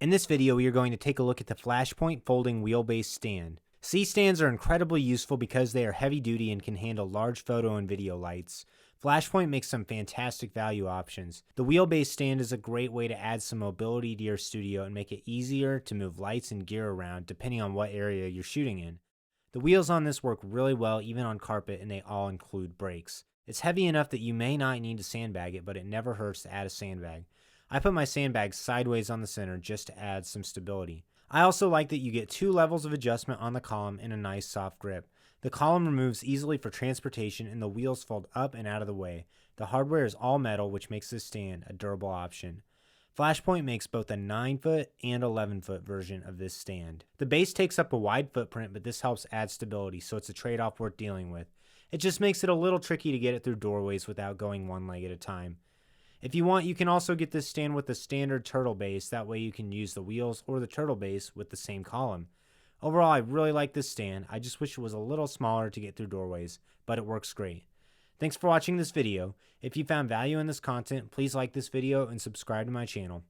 In this video, we are going to take a look at the Flashpoint folding wheelbase stand. C-stands are incredibly useful because they are heavy duty and can handle large photo and video lights. Flashpoint makes some fantastic value options. The wheelbase stand is a great way to add some mobility to your studio and make it easier to move lights and gear around depending on what area you're shooting in. The wheels on this work really well even on carpet, and they all include brakes. It's heavy enough that you may not need to sandbag it, but it never hurts to add a sandbag. I put my sandbag sideways on the center just to add some stability. I also like that you get 2 levels of adjustment on the column and a nice soft grip. The column removes easily for transportation and the wheels fold up and out of the way. The hardware is all metal, which makes this stand a durable option. Flashpoint makes both a 9-foot and 11-foot version of this stand. The base takes up a wide footprint, but this helps add stability, so it's a trade-off worth dealing with. It just makes it a little tricky to get it through doorways without going one leg at a time. If you want, you can also get this stand with the standard turtle base. That way you can use the wheels or the turtle base with the same column. Overall, I really like this stand. I just wish it was a little smaller to get through doorways, but it works great. Thanks for watching this video. If you found value in this content, please like this video and subscribe to my channel.